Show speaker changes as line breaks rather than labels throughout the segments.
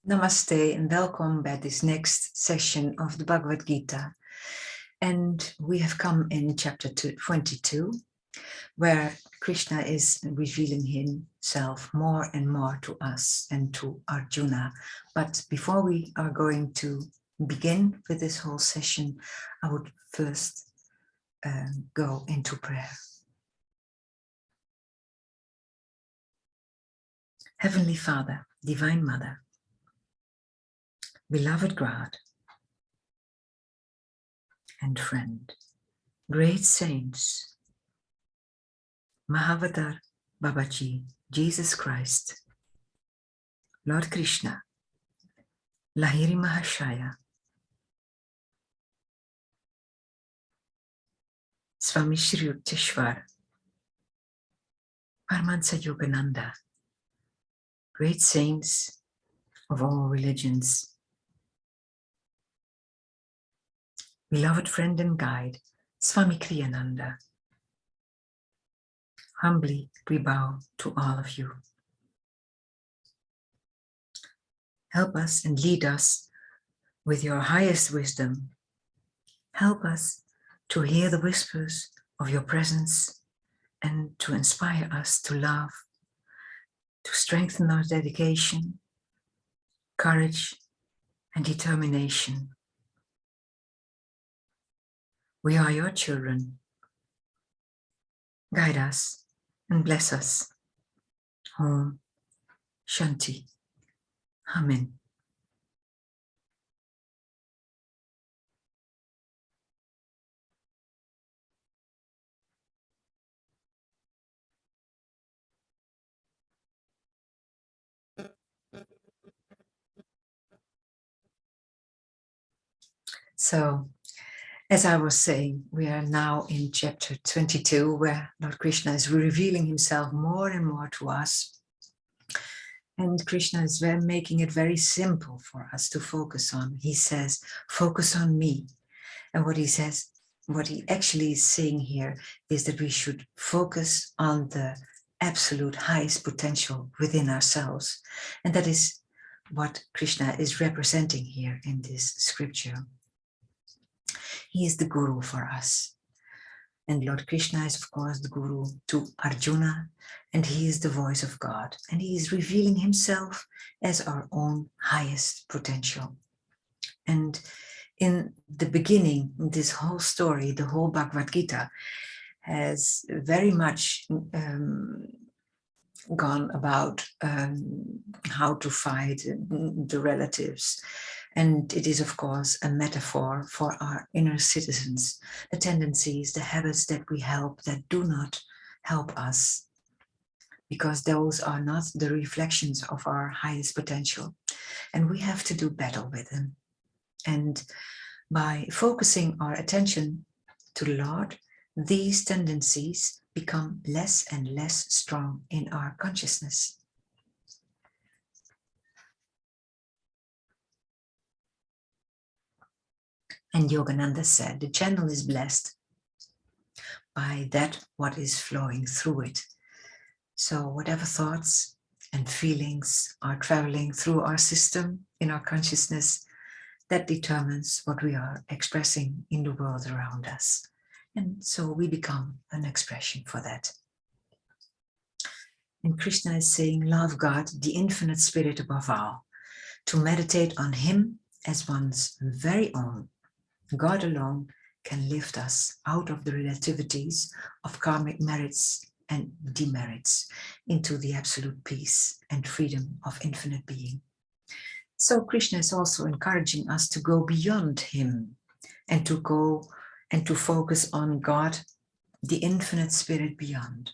Namaste and welcome bij this next session of the Bhagavad Gita. And we have come in chapter 22, where Krishna is revealing himself more and more to us and to Arjuna. But before we are going to begin with this whole session, I would first go into prayer. Heavenly Father, Divine Mother, beloved God and friend, great saints, Mahavatar Babaji, Jesus Christ, Lord Krishna, Lahiri Mahashaya, Swami Shri Yukteswar, Paramahansa Yogananda, great saints of all religions, beloved friend and guide, Swami Kriyananda. Humbly we bow to all of you. Help us and lead us with your highest wisdom. Help us to hear the whispers of your presence and to inspire us to love, to strengthen our dedication, courage, and determination. We are your children. Guide us and bless us. Om Shanti. Amen. So, as I was saying, we are now in chapter 22, where Lord Krishna is revealing himself more and more to us. And Krishna is making it very simple for us to focus on. He says, focus on me. And what he says, what he actually is saying here is that we should focus on the absolute highest potential within ourselves. And that is what Krishna is representing here in this scripture. He is the guru for us. And Lord Krishna is, of course, the guru to Arjuna, and he is the voice of God. And he is revealing himself as our own highest potential. And in the beginning, this whole story, the whole Bhagavad Gita, has very much gone about how to fight the relatives. And it is, of course, a metaphor for our inner citizens, the tendencies, the habits that we help that do not help us, because those are not the reflections of our highest potential. And we have to do battle with them. And by focusing our attention to the Lord, these tendencies become less and less strong in our consciousness. And Yogananda said, the channel is blessed by that what is flowing through it. So whatever thoughts and feelings are traveling through our system, in our consciousness, that determines what we are expressing in the world around us. And so we become an expression for that. And Krishna is saying, love God, the infinite spirit above all, to meditate on him as one's very own. God alone can lift us out of the relativities of karmic merits and demerits into the absolute peace and freedom of infinite being. So Krishna is also encouraging us to go beyond him and to go and to focus on God, the infinite spirit beyond.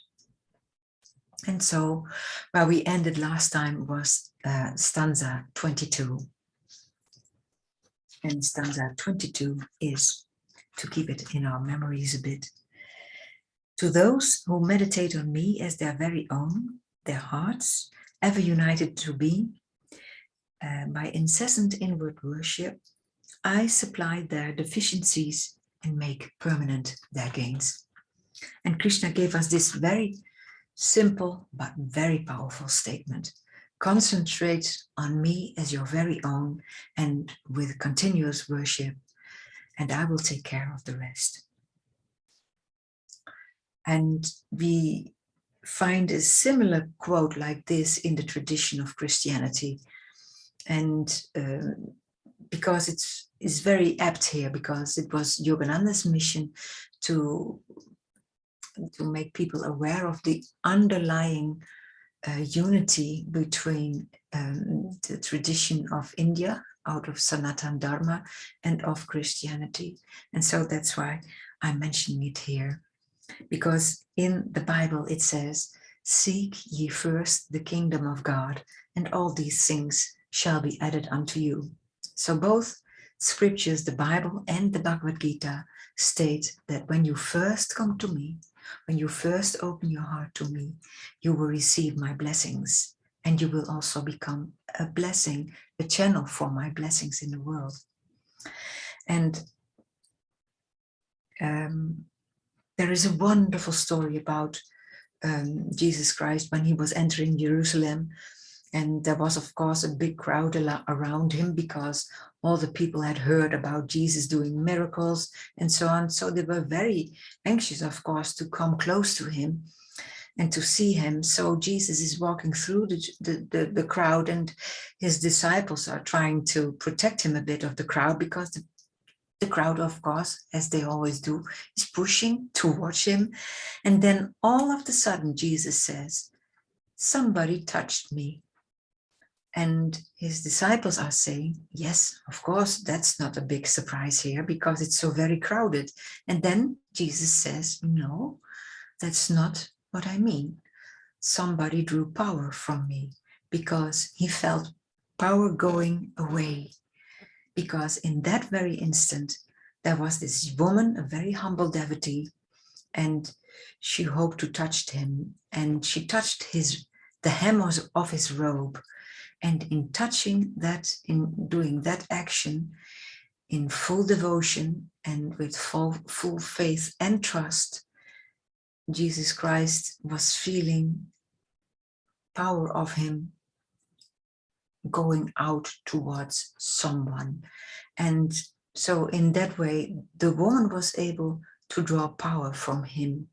And so where we ended last time was stanza 22. And stanza 22 is, to keep it in our memories a bit, to those who meditate on me as their very own, their hearts, ever united to be, by incessant inward worship, I supply their deficiencies and make permanent their gains. And Krishna gave us this very simple but very powerful statement. Concentrate on me as your very own and with continuous worship, and I will take care of the rest. And we find a similar quote like this in the tradition of Christianity. And because it's very apt here, because it was Yogananda's mission to make people aware of the underlying unity between the tradition of India out of Sanatana Dharma and of Christianity. And so that's why I'm mentioning it here. Because in the Bible it says, seek ye first the kingdom of God, and all these things shall be added unto you. So both scriptures, the Bible and the Bhagavad Gita, state that when you first come to me, when you first open your heart to me, you will receive my blessings, and you will also become a blessing, a channel for my blessings in the world. And there is a wonderful story about Jesus Christ when he was entering Jerusalem. And there was, of course, a big crowd around him because all the people had heard about Jesus doing miracles and so on. So they were very anxious, of course, to come close to him and to see him. So Jesus is walking through the crowd, and his disciples are trying to protect him a bit of the crowd, because the crowd, of course, as they always do, is pushing towards him. And then all of a sudden, Jesus says, somebody touched me. And his disciples are saying, yes, of course, that's not a big surprise here because it's so very crowded. And then Jesus says, no, that's not what I mean. Somebody drew power from me, because he felt power going away. Because in that very instant, there was this woman, a very humble devotee, and she hoped to touch him. And she touched the hem of his robe. And in touching that, in doing that action, in full devotion and with full faith and trust, Jesus Christ was feeling power of him going out towards someone. And so in that way, the woman was able to draw power from him.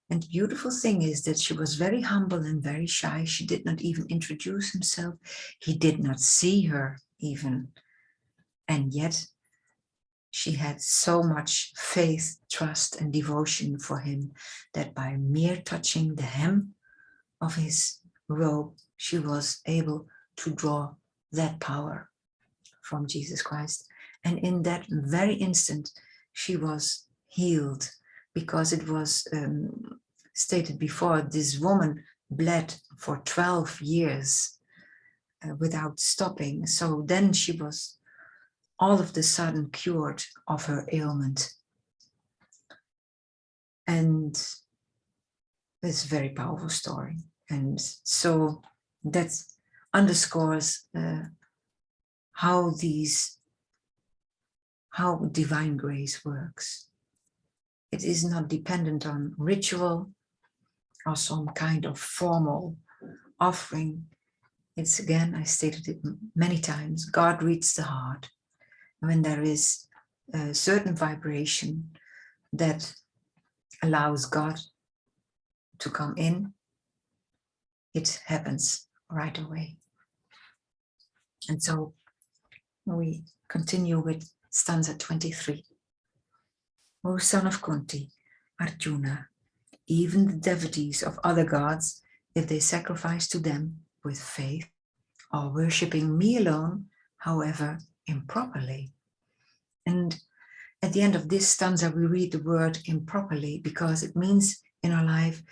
And the beautiful thing is that she was very humble and very shy. She did not even introduce himself. He did not see her even. And yet she had so much faith, trust, and devotion for him that by mere touching the hem of his robe, she was able to draw that power from Jesus Christ. And in that very instant, she was healed, because it was stated before, this woman bled for 12 years without stopping. So then she was all of a sudden cured of her ailment. And it's a very powerful story. And so that underscores how divine grace works. It is not dependent on ritual or some kind of formal offering. It's, again, I stated it many times, God reads the heart. When there is a certain vibration that allows God to come in, it happens right away. And so we continue with stanza 23. O son of Kunti, Arjuna, even the devotees of other gods, if they sacrifice to them with faith, are worshipping me alone, however improperly. And at the end of this stanza, we read the word improperly, because it means in our life,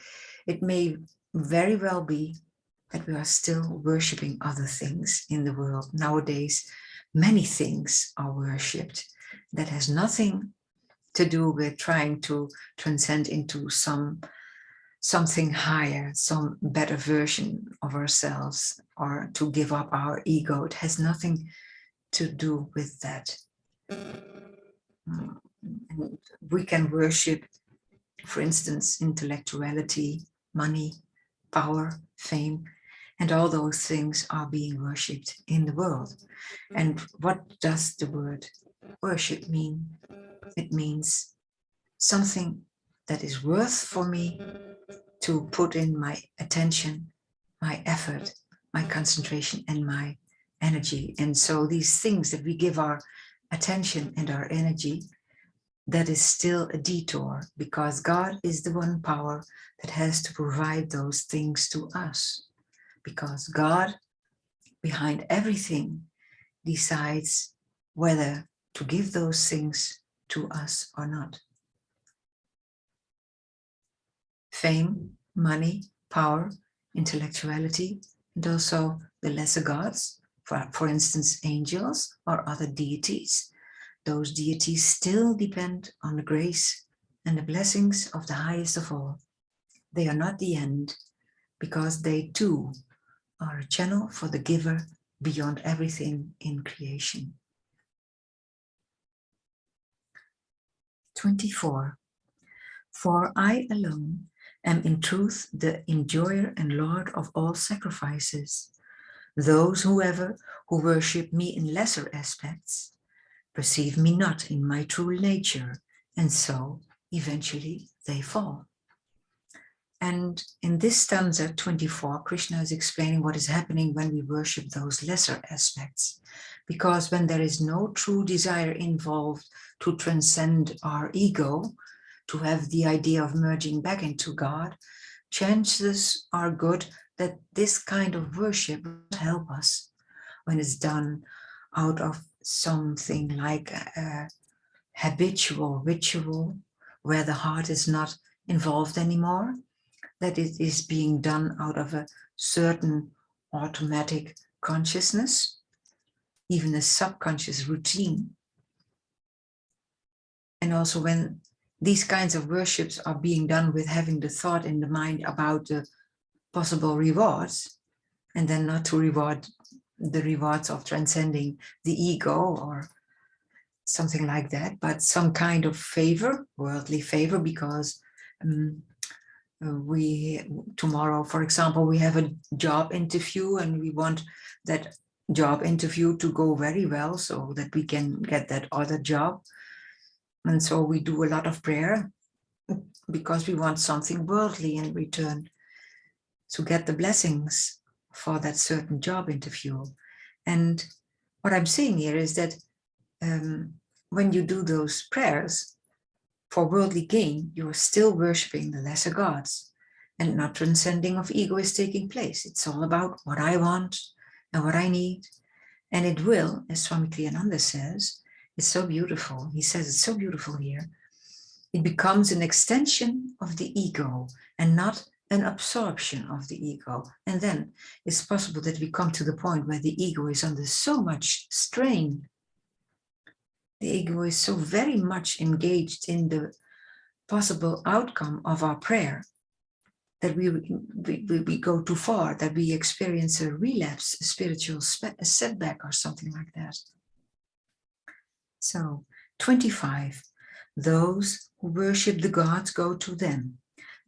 it may very well be that we are still worshipping other things in the world. Nowadays, many things are worshipped that has nothing to do with trying to transcend into something higher, some better version of ourselves, or to give up our ego. It has nothing to do with that. And we can worship, for instance, intellectuality, money, power, fame, And all those things are being worshipped in the world. And what does the word worship mean? It means something that is worth for me to put in my attention, my effort, my concentration, and my energy. And so these things that we give our attention and our energy, that is still a detour, because God is the one power that has to provide those things to us. Because God, behind everything, decides whether to give those things to us or not. Fame, money, power, intellectuality, and also the lesser gods, for instance, angels or other deities. Those deities still depend on the grace and the blessings of the highest of all. They are not the end, because they too are a channel for the giver beyond everything in creation. 24. For I alone am in truth the enjoyer and Lord of all sacrifices. Those, whoever, who worship me in lesser aspects, perceive me not in my true nature, and so eventually they fall. And in this stanza 24, Krishna is explaining what is happening when we worship those lesser aspects. Because when there is no true desire involved to transcend our ego, to have the idea of merging back into God, chances are good that this kind of worship will help us when it's done out of something like a habitual ritual where the heart is not involved anymore, that it is being done out of a certain automatic consciousness, even a subconscious routine. And also when these kinds of worships are being done with having the thought in the mind about the possible rewards, and then not to reward the rewards of transcending the ego or something like that, but some kind of favor, worldly favor, because tomorrow, for example, we have a job interview and we want that job interview to go very well so that we can get that other job. And so we do a lot of prayer because we want something worldly in return to get the blessings for that certain job interview. And what I'm saying here is that when you do those prayers for worldly gain, you are still worshipping the lesser gods, and not transcending of ego is taking place. It's all about what I want and what I need. And it will, as Swami Kriyananda says, it's so beautiful. He says it's so beautiful here. It becomes an extension of the ego and not an absorption of the ego. And then it's possible that we come to the point where the ego is under so much strain. The ego is so very much engaged in the possible outcome of our prayer that we go too far, that we experience a relapse, a spiritual setback or something like that. So, 25. Those who worship the gods go to them.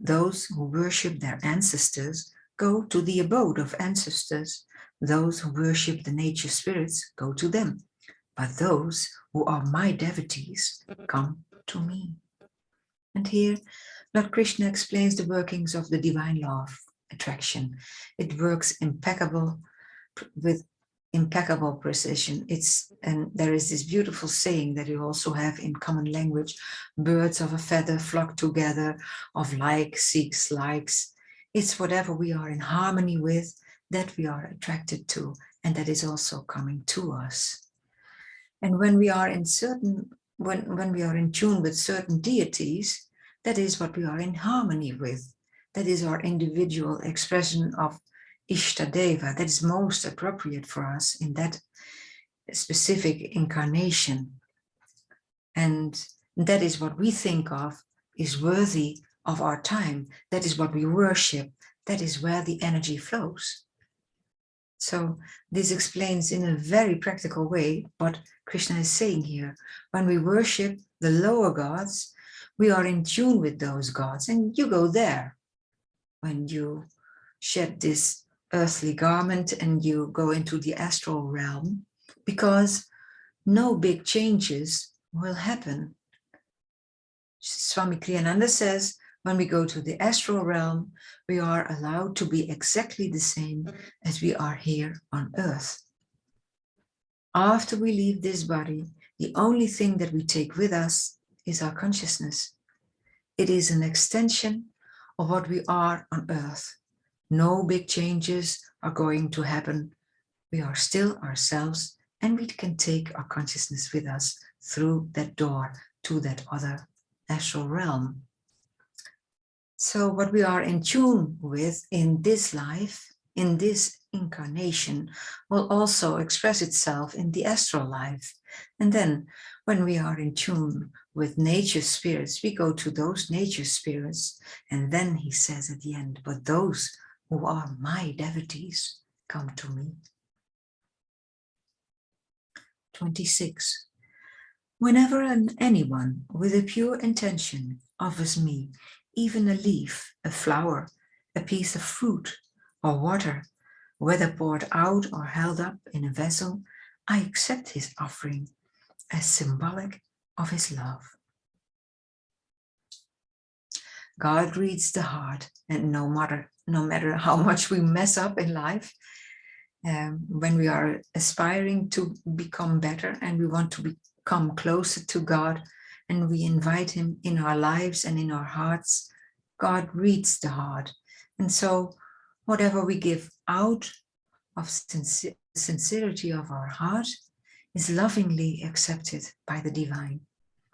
Those who worship their ancestors go to the abode of ancestors. Those who worship the nature spirits go to them. But those who are my devotees come to me. And here, Lord Krishna explains the workings of the divine law of attraction. It works with impeccable precision. And there is this beautiful saying that you also have in common language: birds of a feather flock together, of like seeks likes. It's whatever we are in harmony with that we are attracted to, and that is also coming to us. And when we are in when we are in tune with certain deities, that is what we are in harmony with. That is our individual expression of Ishtadeva. That is most appropriate for us in that specific incarnation. And that is what we think of is worthy of our time. That is what we worship. That is where the energy flows. So this explains in a very practical way what Krishna is saying here. When we worship the lower gods, we are in tune with those gods, and you go there when you shed this earthly garment and you go into the astral realm, because no big changes will happen. Swami Kriyananda says, when we go to the astral realm, we are allowed to be exactly the same as we are here on earth. After we leave this body, the only thing that we take with us is our consciousness. It is an extension of what we are on earth. No big changes are going to happen. We are still ourselves, and we can take our consciousness with us through that door to that other astral realm. So what we are in tune with in this life, in this incarnation, will also express itself in the astral life. And then when we are in tune with nature spirits, we go to those nature spirits. And then he says at the end, but those who are my devotees come to me. 26. Whenever anyone with a pure intention offers me even a leaf, a flower, a piece of fruit, or water, whether poured out or held up in a vessel, I accept his offering as symbolic of his love. God reads the heart, and no matter how much we mess up in life, when we are aspiring to become better and we want to become closer to God, and we invite him in our lives and in our hearts, God reads the heart. And so whatever we give out of sincerity of our heart is lovingly accepted by the divine.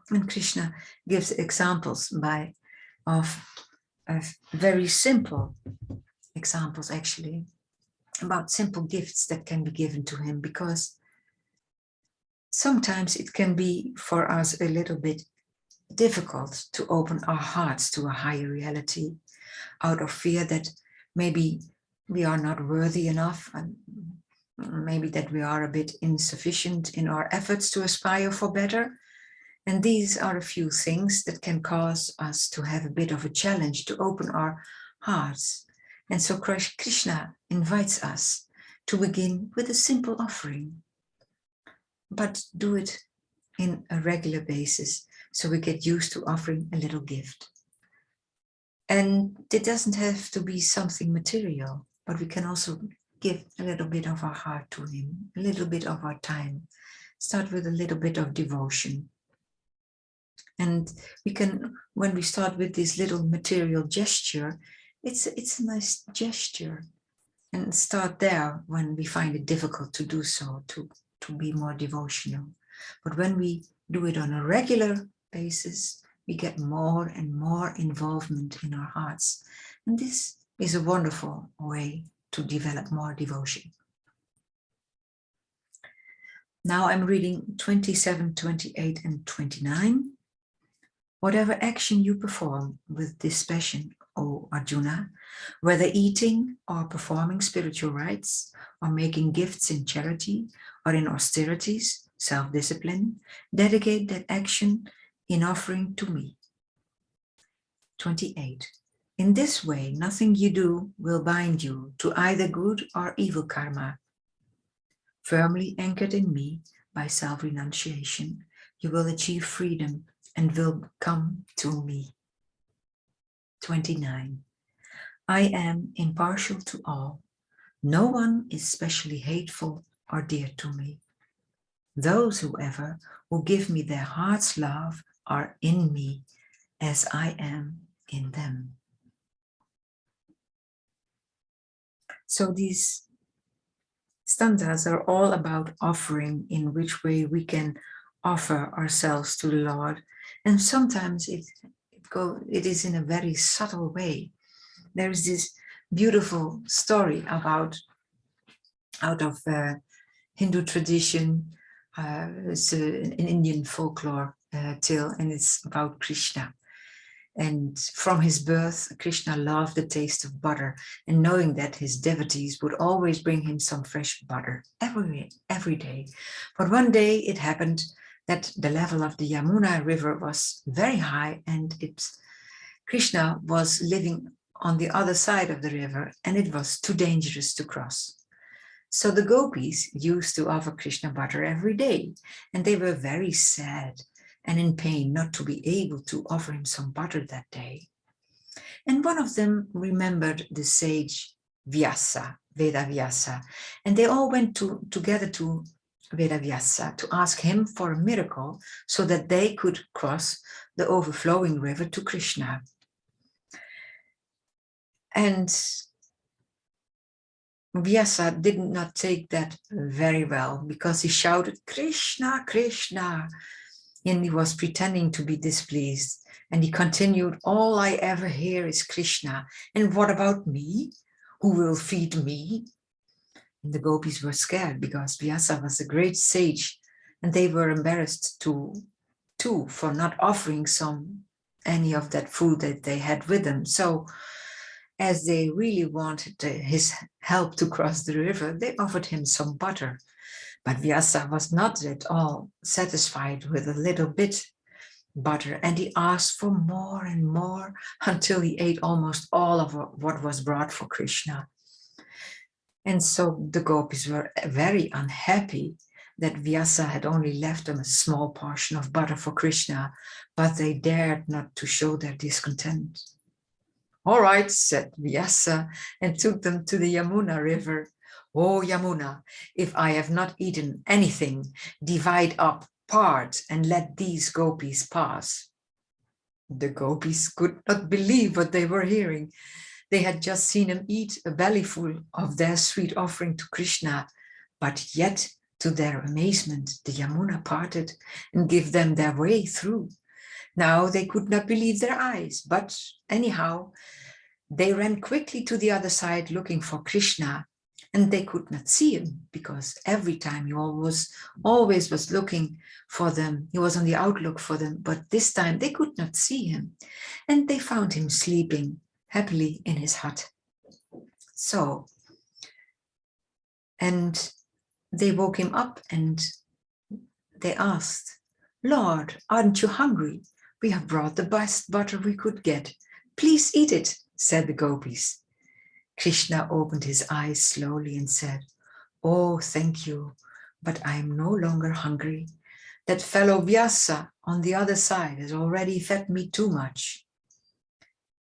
And Krishna gives examples of very simple examples, actually, about simple gifts that can be given to him, because sometimes it can be for us a little bit difficult to open our hearts to a higher reality out of fear that maybe we are not worthy enough, and maybe that we are a bit insufficient in our efforts to aspire for better. And these are a few things that can cause us to have a bit of a challenge to open our hearts. And so Krishna invites us to begin with a simple offering, but do it in a regular basis, so we get used to offering a little gift. And it doesn't have to be something material, but we can also give a little bit of our heart to him, a little bit of our time. Start with a little bit of devotion. And we can, when we start with this little material gesture, it's a nice gesture. And start there when we find it difficult to do so, to be more devotional. But when we do it on a regular basis, we get more and more involvement in our hearts. And this is a wonderful way to develop more devotion. Now I'm reading 27, 28, and 29. Whatever action you perform with dispassion, O Arjuna, whether eating or performing spiritual rites, or making gifts in charity or in austerities, self-discipline, dedicate that action in offering to me. 28. In this way, nothing you do will bind you to either good or evil karma. Firmly anchored in me by self-renunciation, you will achieve freedom and will come to me. 29. I am impartial to all. No one is specially hateful or dear to me. Those, however, who give me their heart's love are in me, as I am in them. So these stanzas are all about offering, in which way we can offer ourselves to the Lord. And sometimes it is in a very subtle way. There is this beautiful story out of Hindu tradition. It's an Indian folklore tale, and it's about Krishna. And from his birth, Krishna loved the taste of butter, and knowing that his devotees would always bring him some fresh butter every day. But one day it happened that the level of the Yamuna river was very high, and Krishna was living on the other side of the river, and it was too dangerous to cross. So the gopis used to offer Krishna butter every day, and they were very sad and in pain not to be able to offer him some butter that day. And one of them remembered the sage Vyasa, Vedavyasa, and they all went together to Vedavyasa to ask him for a miracle so that they could cross the overflowing river to Krishna. And Vyasa did not take that very well because he shouted, Krishna, Krishna, and he was pretending to be displeased. And he continued, all I ever hear is Krishna. And what about me? Who will feed me? And the gopis were scared because Vyasa was a great sage and they were embarrassed too for not offering any of that food that they had with them. So as they really wanted his help to cross the river, they offered him some butter. But Vyasa was not at all satisfied with a little bit butter, and he asked for more and more until he ate almost all of what was brought for Krishna. And so the gopis were very unhappy that Vyasa had only left them a small portion of butter for Krishna, but they dared not to show their discontent. All right, said Vyasa, and took them to the Yamuna river. Oh, Yamuna, if I have not eaten anything, divide up parts and let these gopis pass. The gopis could not believe what they were hearing. They had just seen him eat a bellyful of their sweet offering to Krishna, but yet, to their amazement, the Yamuna parted and gave them their way through. Now they could not believe their eyes, but anyhow, they ran quickly to the other side looking for Krishna, and they could not see him because every time he always was looking for them. He was on the outlook for them, but this time they could not see him, and they found him sleeping happily in his hut. So, and they woke him up and they asked, Lord, aren't you hungry? We have brought the best butter we could get. Please eat it, said the gopis. Krishna opened his eyes slowly and said, oh, thank you, but I am no longer hungry. That fellow Vyasa on the other side has already fed me too much.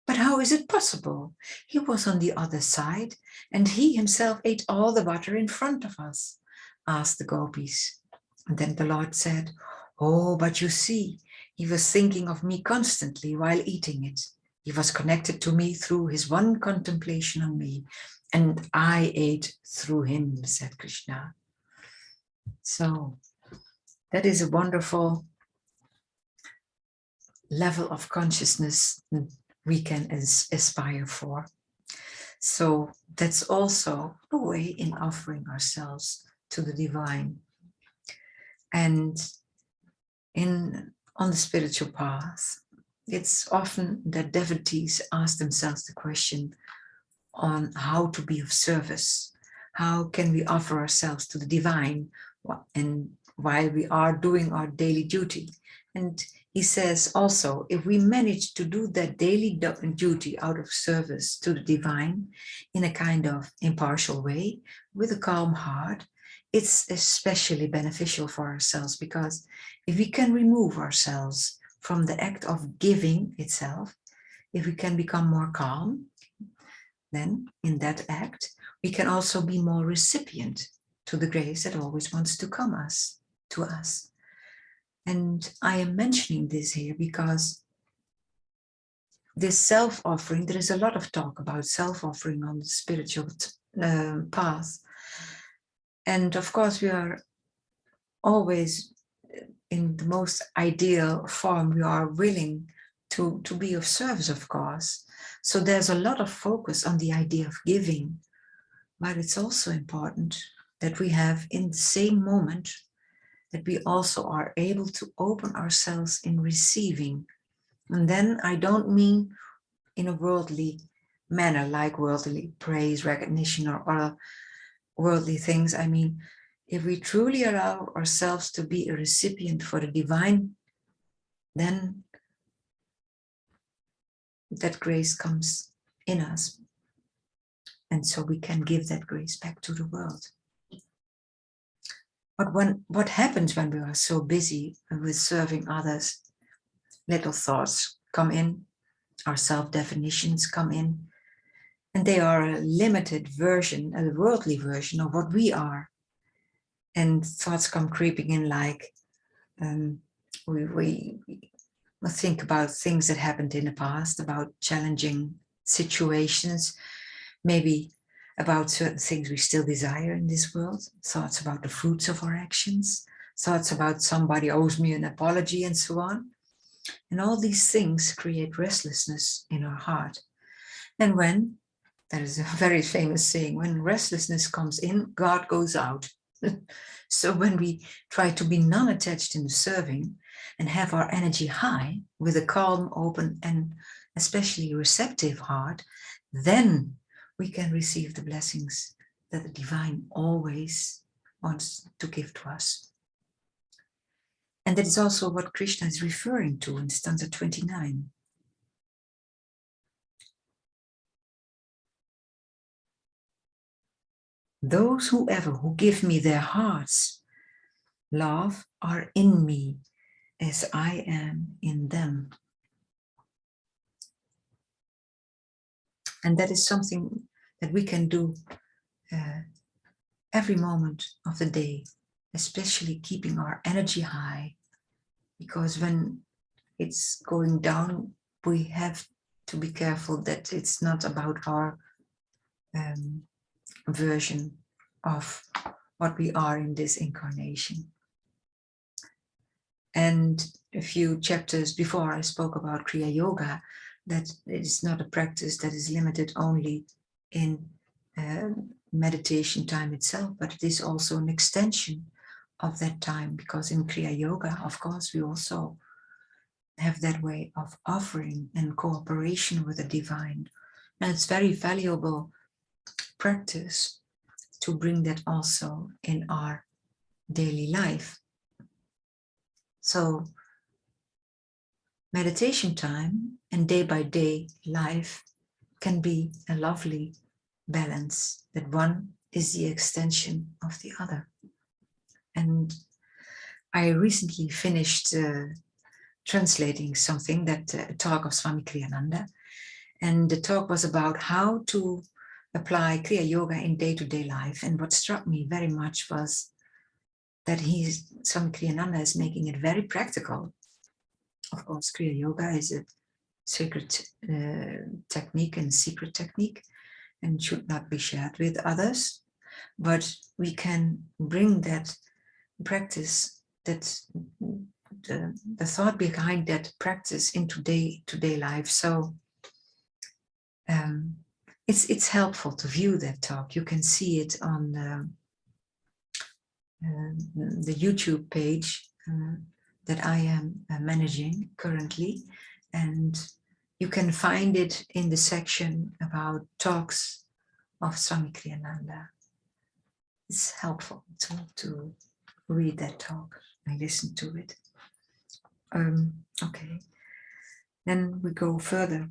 But how is it possible? He was on the other side, and he himself ate all the butter in front of us, asked the gopis. And then the Lord said, oh, but you see, he was thinking of me constantly while eating it. He was connected to me through his one contemplation on me, and I ate through him, said Krishna. So that is a wonderful level of consciousness we can aspire for. So that's also a way in offering ourselves to the divine. And on the spiritual path, it's often that devotees ask themselves the question on how to be of service. How can we offer ourselves to the divine and while we are doing our daily duty? And he says also, if we manage to do that daily duty out of service to the divine in a kind of impartial way, with a calm heart, it's especially beneficial for ourselves, because if we can remove ourselves from the act of giving itself, if we can become more calm, then in that act, we can also be more recipient to the grace that always wants to come to us. And I am mentioning this here because this self-offering, there is a lot of talk about self-offering on the spiritual path. And of course, we are always in the most ideal form, we are willing to be of service, of course. So there's a lot of focus on the idea of giving, but it's also important that we have in the same moment that we also are able to open ourselves in receiving. And then I don't mean in a worldly manner, like worldly praise, recognition, or other worldly things. I mean, if we truly allow ourselves to be a recipient for the divine, then that grace comes in us. And so we can give that grace back to the world. But what happens when we are so busy with serving others? Little thoughts come in, our self-definitions come in, and they are a limited version, a worldly version of what we are. And thoughts come creeping in like, we think about things that happened in the past, about challenging situations, maybe about certain things we still desire in this world, thoughts about the fruits of our actions, thoughts about somebody owes me an apology and so on. And all these things create restlessness in our heart. And when, there is a very famous saying, when restlessness comes in, God goes out. So when we try to be non-attached in the serving and have our energy high with a calm, open, and especially receptive heart, then we can receive the blessings that the divine always wants to give to us. And that is also what Krishna is referring to in stanza 29. Those who give me their hearts, love, are in me as I am in them. And that is something that we can do every moment of the day, especially keeping our energy high, because when it's going down, we have to be careful that it's not about our version of what we are in this incarnation. And a few chapters before I spoke about Kriya Yoga, that it is not a practice that is limited only in meditation time itself, but it is also an extension of that time, because in Kriya Yoga, of course, we also have that way of offering and cooperation with the divine. And it's very valuable practice to bring that also in our daily life. So meditation time and day-by-day life can be a lovely balance, that one is the extension of the other. And I recently finished translating something, that a talk of Swami Kriyananda, and the talk was about how to apply Kriya Yoga in day-to-day life. And what struck me very much was that Swami Kriyananda is making it very practical. Of course, Kriya Yoga is a sacred technique and secret technique, and should not be shared with others. But we can bring that practice, that the thought behind that practice into day-to-day life. So it's helpful to view that talk. You can see it on the YouTube page that I am managing currently, and you can find it in the section about talks of Swami Kriyananda. It's helpful to read that talk and listen to it. Okay, then we go further.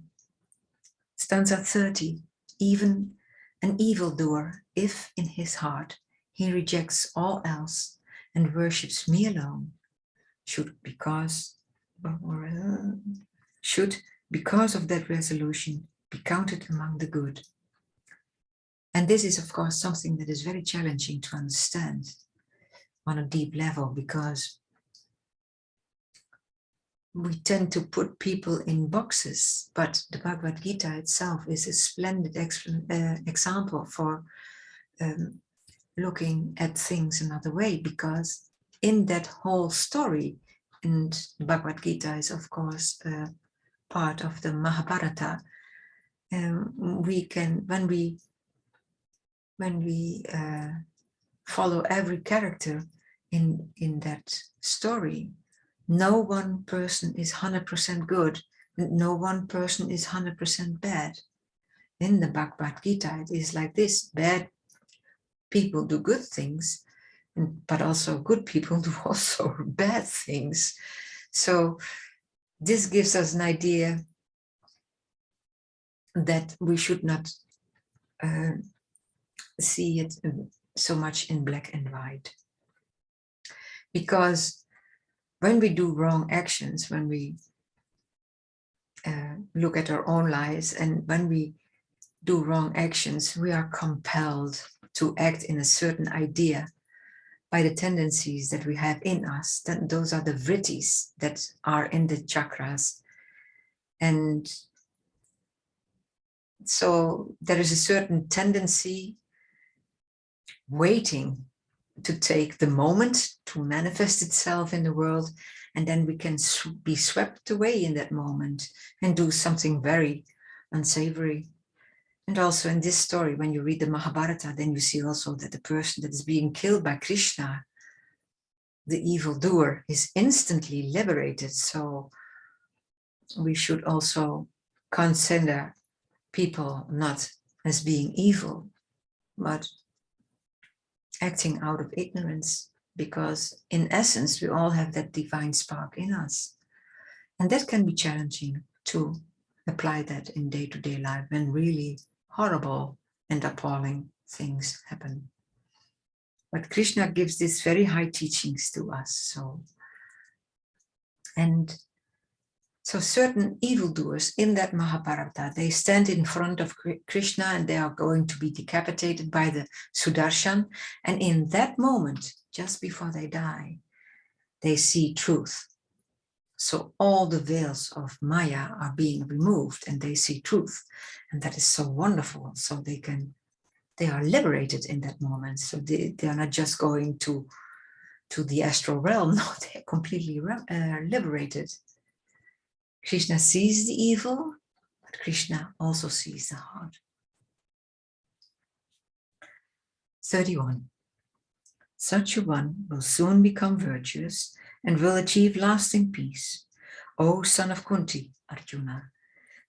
Stanza 30. Even an evildoer, if in his heart he rejects all else and worships me alone, should, because of that resolution, be counted among the good. And this is, of course, something that is very challenging to understand on a deep level, because we tend to put people in boxes, but the Bhagavad Gita itself is a splendid example for looking at things another way, because in that whole story, and the Bhagavad Gita is, of course, part of the Mahabharata, we can, when we follow every character in that story, no one person is 100% good, no one person is 100% bad. In the Bhagavad Gita, it is like this: bad people do good things, but also good people do also bad things. So this gives us an idea that we should not see it so much in black and white. Because when we do wrong actions, when we look at our own lives, and when we do wrong actions, we are compelled to act in a certain idea by the tendencies that we have in us. That those are the vrittis that are in the chakras. And so there is a certain tendency waiting to take the moment to manifest itself in the world, and then we can be swept away in that moment and do something very unsavory. And also in this story, when you read the Mahabharata, then you see also that the person that is being killed by Krishna, the evildoer, is instantly liberated. So we should also consider people not as being evil, but acting out of ignorance, because in essence, we all have that divine spark in us. And that can be challenging to apply that in day-to-day life when really horrible and appalling things happen. But Krishna gives these very high teachings to us. So certain evildoers in that Mahabharata, they stand in front of Krishna and they are going to be decapitated by the Sudarshan. And in that moment, just before they die, they see truth. So all the veils of Maya are being removed and they see truth. And that is so wonderful. So they are liberated in that moment. So they are not just going to the astral realm. No, they are completely liberated. Krishna sees the evil, but Krishna also sees the heart. 31. Such a one will soon become virtuous and will achieve lasting peace. O son of Kunti, Arjuna,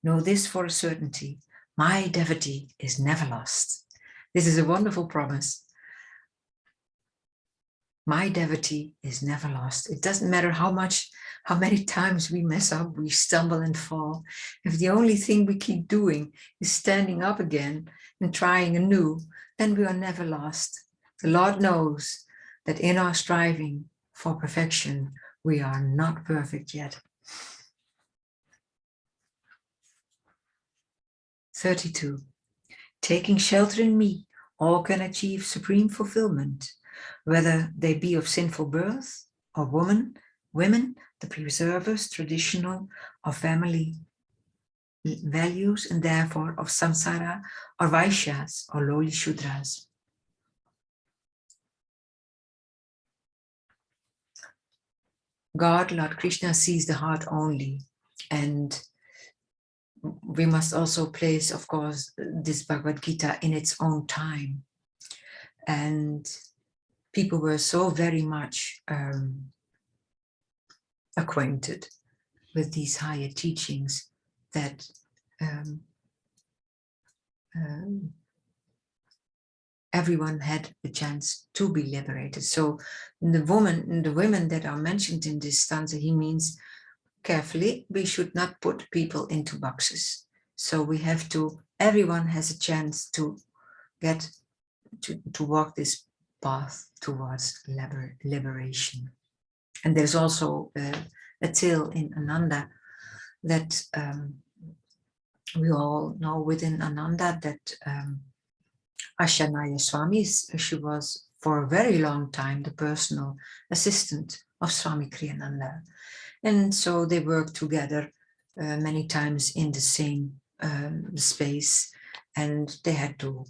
know this for a certainty, my devotee is never lost. This is a wonderful promise. My devotee is never lost. It doesn't matter how many times we mess up, we stumble and fall. If the only thing we keep doing is standing up again and trying anew, then we are never lost. The Lord knows that in our striving for perfection, we are not perfect yet. 32. Taking shelter in me, all can achieve supreme fulfillment, whether they be of sinful birth or women, the preservers, traditional or family values, and therefore of samsara or vaishyas or lowly shudras. God, Lord Krishna, sees the heart only, and we must also place, of course, this Bhagavad Gita in its own time. And people were so very much acquainted with these higher teachings that everyone had the chance to be liberated. So the women that are mentioned in this stanza, he means carefully, we should not put people into boxes. So we have to, everyone has a chance to get to walk this path towards liberation. And there's also a tale in Ananda that we all know within Ananda that Ashanaya Swami, she was for a very long time the personal assistant of Swami Kriyananda. And so they worked together many times in the same space, and they had to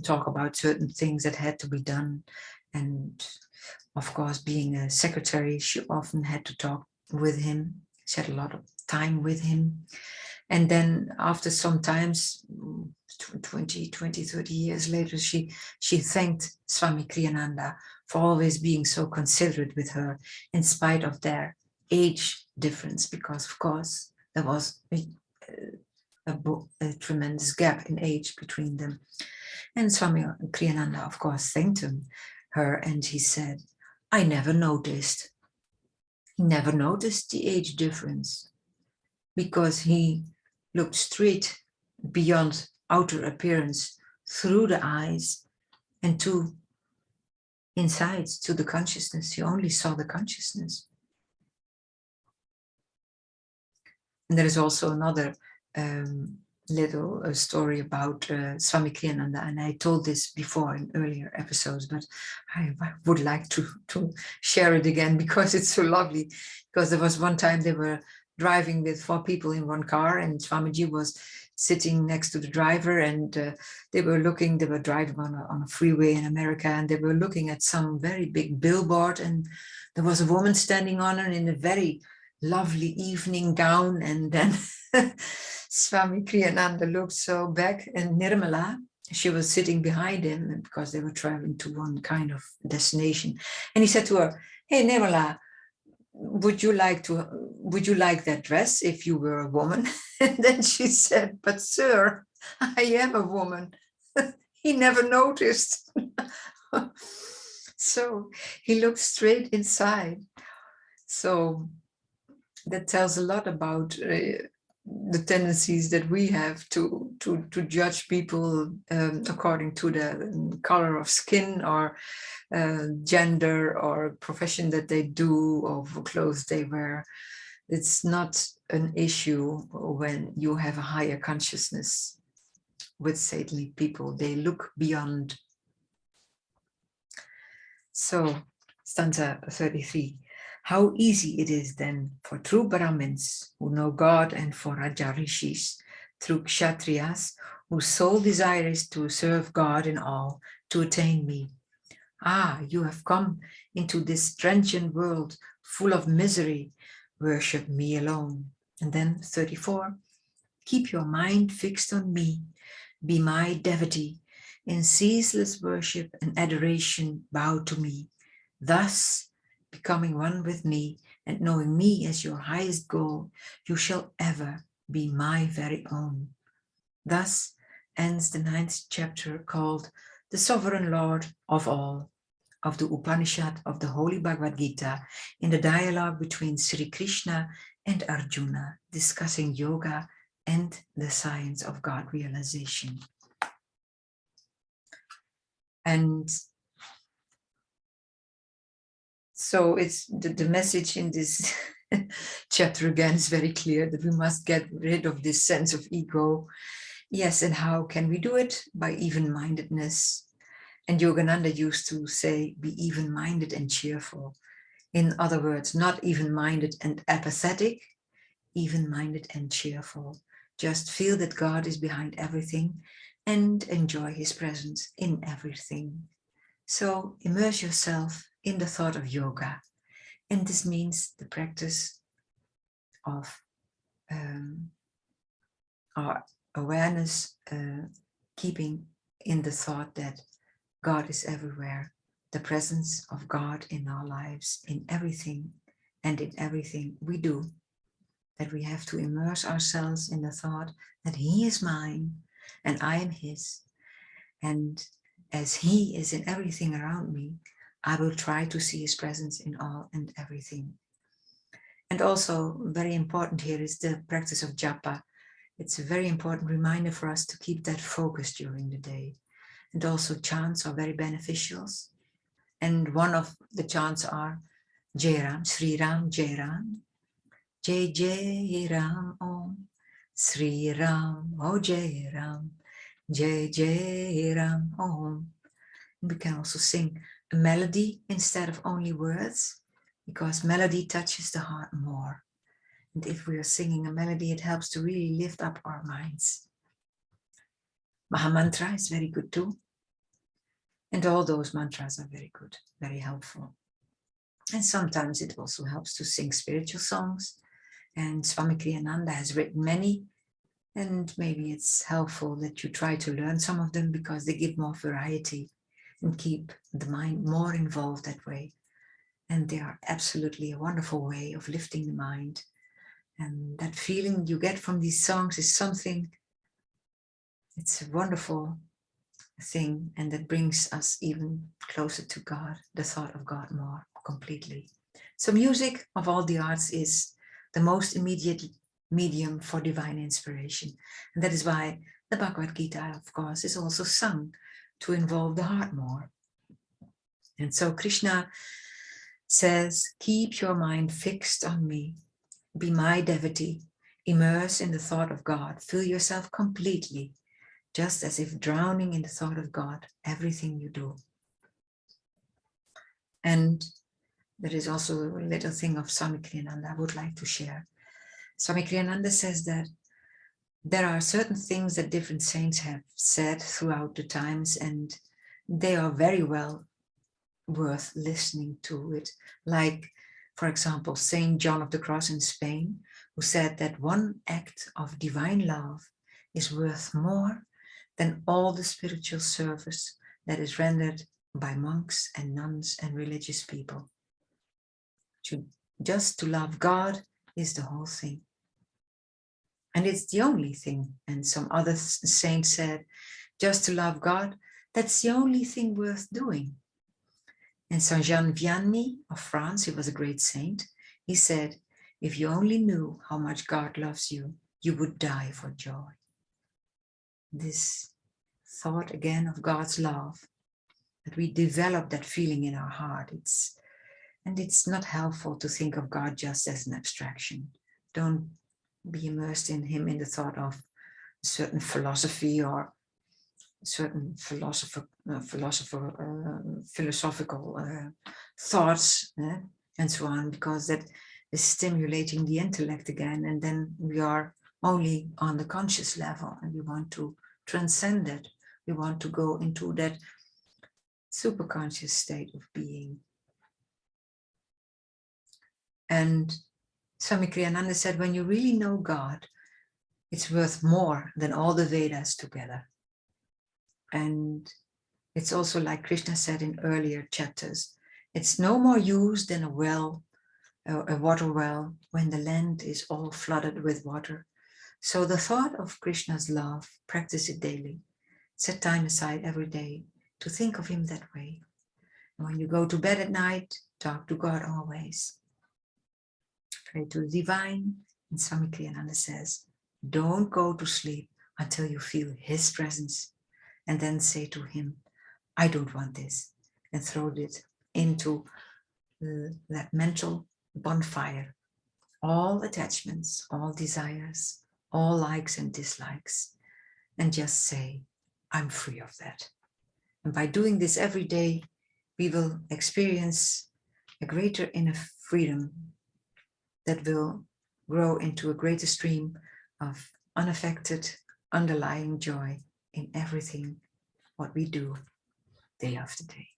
talk about certain things that had to be done. And of course, being a secretary, she often had to talk with him. She had a lot of time with him. And then after some times, 20, 30 years later, she thanked Swami Kriyananda for always being so considerate with her in spite of their age difference, because of course there was a tremendous gap in age between them. And Swami Kriyananda, of course, thanked her, and he said, I never noticed. He never noticed the age difference, because he looked straight beyond outer appearance, through the eyes, and to inside, to the consciousness. He only saw the consciousness. And there is also another little story about Swami Kriyananda, and I told this before in earlier episodes, but I would like to share it again because it's so lovely. Because there was one time they were driving with 4 people in one car, and Swamiji was sitting next to the driver, and they were driving on a freeway in America, and they were looking at some very big billboard, and there was a woman standing on it in a very lovely evening gown, and then Swami Kriyananda looked so back, and Nirmala, she was sitting behind him because they were traveling to one kind of destination, and he said to her, "Hey Nirmala, would you like that dress if you were a woman?" And then she said, "But sir, I am a woman." He never noticed. So he looked straight inside. So that tells a lot about the tendencies that we have to judge people according to the color of skin or gender or profession that they do or clothes they wear. It's not an issue when you have a higher consciousness. With Satanic people, they look beyond. So, stanza 33. How easy it is then for true Brahmins who know God, and for Raja Rishis, true Kshatriyas, whose sole desire is to serve God in all, to attain me. Ah, you have come into this transient world full of misery. Worship me alone. And then 34. Keep your mind fixed on me. Be my devotee. In ceaseless worship and adoration, bow to me. Thus, becoming one with me and knowing me as your highest goal, you shall ever be my very own. Thus ends the 9th chapter, called The Sovereign Lord of All, of the Upanishad of the Holy Bhagavad Gita, in the dialogue between Sri Krishna and Arjuna, discussing yoga and the science of God realization. And so it's the message in this chapter again is very clear, that we must get rid of this sense of ego. Yes, and how can we do it? By even-mindedness. And Yogananda used to say, be even-minded and cheerful. In other words, not even-minded and apathetic, even-minded and cheerful. Just feel that God is behind everything and enjoy his presence in everything. So immerse yourself in the thought of yoga. And this means the practice of our awareness, keeping in the thought that God is everywhere, the presence of God in our lives, in everything and in everything we do, that we have to immerse ourselves in the thought that he is mine and I am his. And as he is in everything around me, I will try to see his presence in all and everything. And also very important here is the practice of japa. It's a very important reminder for us to keep that focus during the day. And also chants are very beneficial. And one of the chants are Jai Ram, Sri Ram, Jai Ram. Jai Jai Ram Om, Sri Ram, oh Jai Ram, Jai Jai Ram Om. We can also sing a melody instead of only words, because melody touches the heart more. And if we are singing a melody, it helps to really lift up our minds. Mahamantra is very good too. And all those mantras are very good, very helpful. And sometimes it also helps to sing spiritual songs. And Swami Kriyananda has written many. And maybe it's helpful that you try to learn some of them, because they give more variety and keep the mind more involved that way. And they are absolutely a wonderful way of lifting the mind. And that feeling you get from these songs is something, it's a wonderful thing, and that brings us even closer to God, the thought of God more completely. So music of all the arts is the most immediate medium for divine inspiration. And that is why the Bhagavad Gita, of course, is also sung to involve the heart more. And so Krishna says, keep your mind fixed on me, be my devotee, immerse in the thought of God, fill yourself completely, just as if drowning in the thought of God, everything you do. And there is also a little thing of Swami Kriyananda I would like to share. Swami Kriyananda says that there are certain things that different saints have said throughout the times, and they are very well worth listening to it. Like, for example, Saint John of the Cross in Spain, who said that one act of divine love is worth more than all the spiritual service that is rendered by monks and nuns and religious people. Just to love God is the whole thing. And it's the only thing. And some other saints said, just to love God, that's the only thing worth doing. And Saint Jean Vianney of France, he was a great saint, he said, if you only knew how much God loves you, you would die for joy. This thought again of God's love, that we develop that feeling in our heart. It's not helpful to think of God just as an abstraction. Don't be immersed in him in the thought of a certain philosophy or certain philosophical thoughts and so on, because that is stimulating the intellect again, and then we are only on the conscious level, and we want to transcend it. We want to go into that superconscious state of being. And Swami Kriyananda said, when you really know God, it's worth more than all the Vedas together. And it's also like Krishna said in earlier chapters, it's no more use than a water well, when the land is all flooded with water. So the thought of Krishna's love, practice it daily. Set time aside every day to think of him that way. And when you go to bed at night, talk to God always. Pray to the divine. And Swami Kriyananda says, don't go to sleep until you feel his presence. And then say to him, I don't want this. And throw it into that mental bonfire. All attachments, all desires, all likes and dislikes. And just say, I'm free of that. And by doing this every day, we will experience a greater inner freedom that will grow into a greater stream of unaffected, underlying joy in everything what we do day after day.